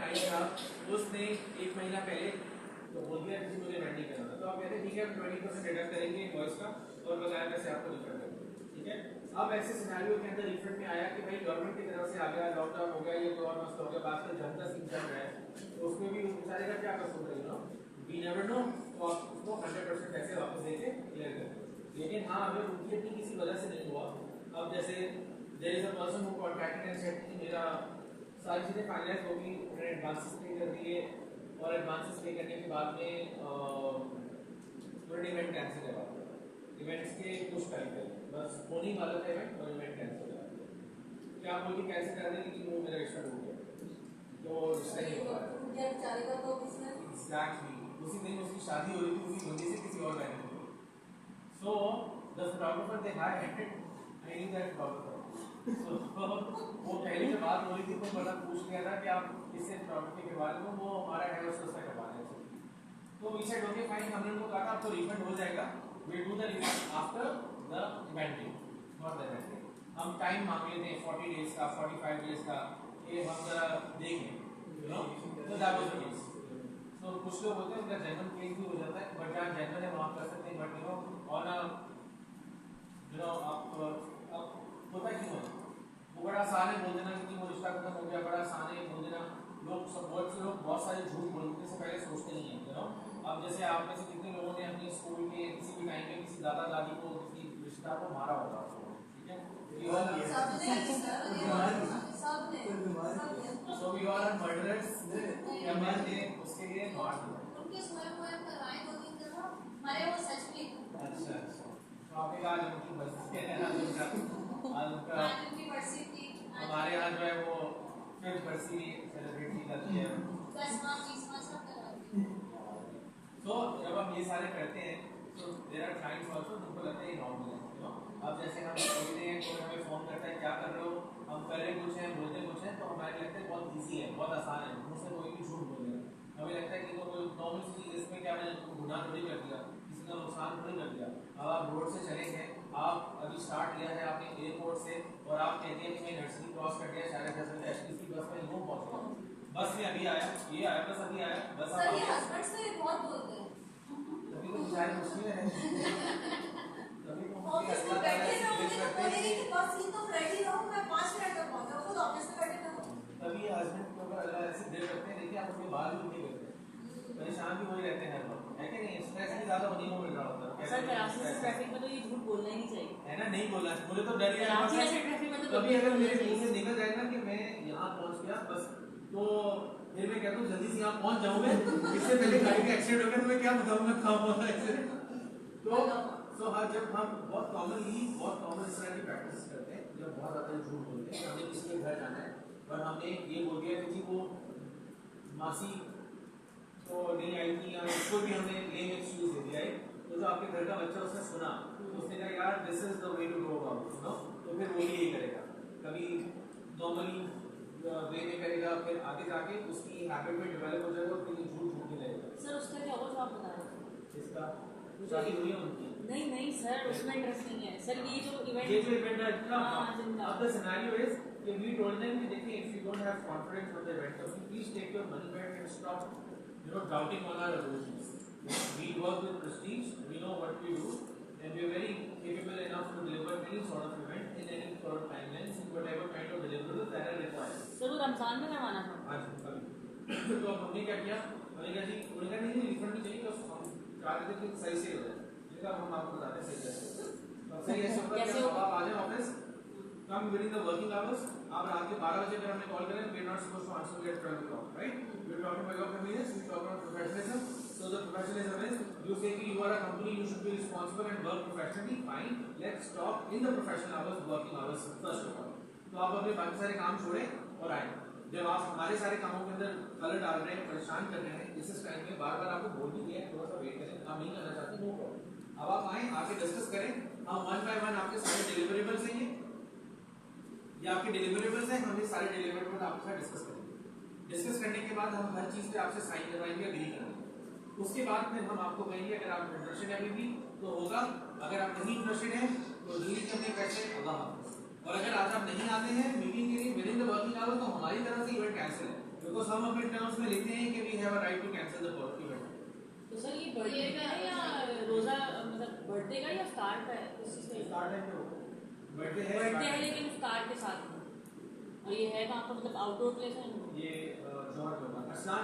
Client था उसने 1 महीना पहले तो बोल दिया कि मुझे इवेंट नहीं करना था, तो आप कहते हैं ठीक है हम 20% डिडक्ट करेंगे इनवॉइस का और बकाया पैसे आपको रिफंड करेंगे, ठीक है। अब ऐसे सिनेरियो के अंदर रिफंड में आया कि भाई गवर्नमेंट की तरफ से आ गया, लॉकडाउन हो गया, ये कोई और मसला हो गया, बात का जनता सीन चल रहा है, तो उसमें भी बेचारे का क्या कसूर है, you know we never know, तो आप उसको 100% पैसे वापस देके क्लियर कर। लेकिन हाँ अगर उनकी अपनी किसी वजह से नहीं हुआ, अब जैसे there is a person who contacted and said कि मेरा सारी चीज़ें फाइनलाइज होगी, उन्होंने एडवांसेस पे कर दिए और एडवांसेस पे करने के बाद में उन्होंने इवेंट कैंसिल करवा दिया, इवेंट्स के कुछ टाइम पहले बस होने वाला था इवेंट और इवेंट कैंसिल करा दिया। क्या आप बोलिए कैंसिल करा देंगे कि वो मेरा रिश्ता टूट गया, तो रिश्ता नहीं हुआ एग्जैक्टली उसी दिन उसकी शादी हो रही थी उसी बंदी से किसी और बैंड में, so the photographer they hired I need that photographer, so वो पहले से बात हो रही थी तो मतलब पूछ लिया था कि आप इससे फोटोग्राफी के बारे में, वो हमारा है उसको उसका करवा रहे थे, तो वी सेड ओके फाइन, हमने उनको कहा था आपको रिफंड हो जाएगा, we do the refund after the event not the event, हम टाइम मांग लेते हैं 40 डेज का 45 डेज का, ये हम जरा देखें, यू नो, तो दैट वाज द केस। तो कुछ लोग होते हैं उनका जनरल केस भी हो जाता है, बट जहाँ जनरल है वहाँ कर सकते हैं, but you know on a you know आप होता क्यों है वो बड़ा आसान है बोल देना कि वो रिश्ता खत्म हो गया, बड़ा आसान है बोल देना, लोग सब बहुत से लोग बहुत सारे झूठ बोलने से पहले सोचते नहीं हैं, यू नो। अब जैसे आप में से कितने लोगों ने अपने स्कूल के किसी भी टाइम में किसी दादा दादी को किसी रिश्तेदार को मारा होगा, ठीक है, सो वी आर मर्डरर्स, हमने उसके लिए मार दिया, उनके स्वयं करवाए 2-3 दफा मरे वो सच में। अच्छा तो आपने कहा जब उनकी बरसी है ना उनका हमारे यहाँ जो है वो फिर बरसी सेलिब्रेट की जाती है, 10वां 20वां सब करवाते हैं। तो जब हम ये सारे करते हैं तो देयर आर टाइम्स आल्सो जिनको लगता है नॉर्मल है, यू नो। अब जैसे हम बोलते हैं कोई हमें फोन करता है क्या कर रहे हो, हम कर रहे कुछ है बोलते कुछ है, तो हमारे लगता है बहुत इजी है बहुत आसान है, मुझसे कोई भी झूठ बोल देगा, हमें लगता है कि तो कोई नॉर्मल चीज़ इसमें क्या मैंने गुनाह थोड़ी कर दिया, किसी का नुकसान थोड़ी कर दिया। अब आप रोड से चले गए, आप अभी स्टार्ट किया है आपने एयरपोर्ट से और आप कहते हैं कि मैं नर्सरी क्रॉस कर दिया शायद एचपीसी बस में यूँ पहुँच गया, बस में अभी आया ये आया बस अभी आया बस सर ये हस्बैंड से बहुत बोलते हैं, तभी तो बेचारे मुश्किल है तभी तो ऑफिस में बैठे रहोगे तो बोलेंगे कि बस ये तो रेडी रहो मैं 5 मिनट तक पहुंचा, खुद ऑफिस में बैठे रहो, तभी हस्बैंड को अगर अल्लाह ऐसे देर करते हैं, देखिए आप उसके बाल भी नहीं करते, परेशान भी वही रहते हैं हर वक्त, है कि नहीं, स्ट्रेस भी ज्यादा होने को मिल रहा होता है सर कराची से ट्रैफिक में तो ये झूठ बोलना ही नहीं चाहिए, है ना, नहीं बोलना चाहिए, मुझे तो डर ही कराची ऐसे ट्रैफिक में तो कभी अगर मेरे मुंह से निकल जाएगा कि मैं यहाँ पहुँच गया बस, तो फिर मैं कहता हूँ जल्दी से यहाँ पहुँच जाऊँ मैं, इससे पहले गाड़ी का एक्सीडेंट हो गया तो मैं क्या बताऊँ मैं कहाँ पहुँचा एक्सीडेंट, तो हाँ जब हम बहुत कॉमन इस तरह की प्रैक्टिस करते हैं, जब बहुत ज़्यादा झूठ बोलते हैं, हमें किसी के घर जाना है और हमने ये बोल दिया कि वो मासी तो नहीं आई थी या उसको भी हमने लेम एक्सक्यूज दे दिया है, तो जो आपके घर का बच्चा उसने सुना तो उसने कहा यार this is the way to go about, you know, तो फिर वो यही करेगा, कभी नॉर्मली वे में करेगा, फिर आगे जाके उसकी हैबिट में डेवलप हो जाएगा और फिर झूठ झूठने लगेगा। सर उसका क्या होगा जो आप बता रहे हैं, इसका शादी हुई है उनकी, नहीं सर उसमें इंटरेस्ट नहीं है सर, ये जो इवेंट है इतना, अब द सिनेरियो इज कि वी टोल्ड देम कि देखिए if you don't have confidence with the event so please take your money back and stop you know doubting on our abilities. We work with prestige, we know what we do and we are very capable enough to deliver any sort of event in any sort of timelines in whatever kind of deliverables that are required. Sir वो रमजान में करवाना था, हाँ जी अभी तो अब हमने क्या किया, हमने कहा जी उन्होंने कहा नहीं रिफंड भी चाहिए तो हम चाह रहे थे कि सही से हो जाए, जिसका हम आपको बताते हैं सही कैसे, तो सही ऐसे होता है कि आप आ जाए office come during the working hours, आप रात के 12 बजे अगर हमने कॉल करें we are not supposed to answer at 12 o'clock, right, we are talking about convenience, we talk about professionalism, so the professionalism is you say कि you are a company you should be responsible and work professionally, fine, let's stop in the professional hours working hours first of all, तो आप अपने बाकी सारे काम छोड़ें और आए, जब आप हमारे सारे कामों के अंदर कलर डाल रहे हैं परेशान कर रहे हैं इस टाइम में बार बार आपको बोल भी दिया है थोड़ा सा वेट करें, आप नहीं करना चाहते नो प्रॉब्लम, अब आप आए आके डिस्कस करें, हम वन बाय वन आपके सारे डिलीवरेबल्स हैं ये आपके डिलीवरेबल्स हैं, हम ये सारे डिलीवरेबल्स आपके साथ डिस्कस करेंगे, डिस्कस करने के बाद हम हर चीज पे आपसे साइन करवाएंगे एग्री करेंगे, उसके बाद फिर हम आपको कहेंगे अगर आप इंटरेस्टेड है अभी भी तो होगा, अगर आप नहीं इंटरेस्टेड है तो डिलीट करने पैसे अल्लाह हाफिज़, और अगर आज आप नहीं आते हैं मीटिंग के लिए with in the working hour तो हमारी तरफ से इवेंट कैंसिल है, बिकॉज़ हम अपने टर्म्स में लिखते हैं कि we have a right to cancel the event. तो सर ये बर्थडे का है या रोजा मतलब बर्थडे का या स्टार्ट का है इस चीज का स्टार्ट है तो बर्थडे है, बर्थडे है लेकिन स्टार्ट के साथ में और ये है कहाँ पर मतलब आउटडोर प्लेस है ये जॉर्ज होगा अस्लान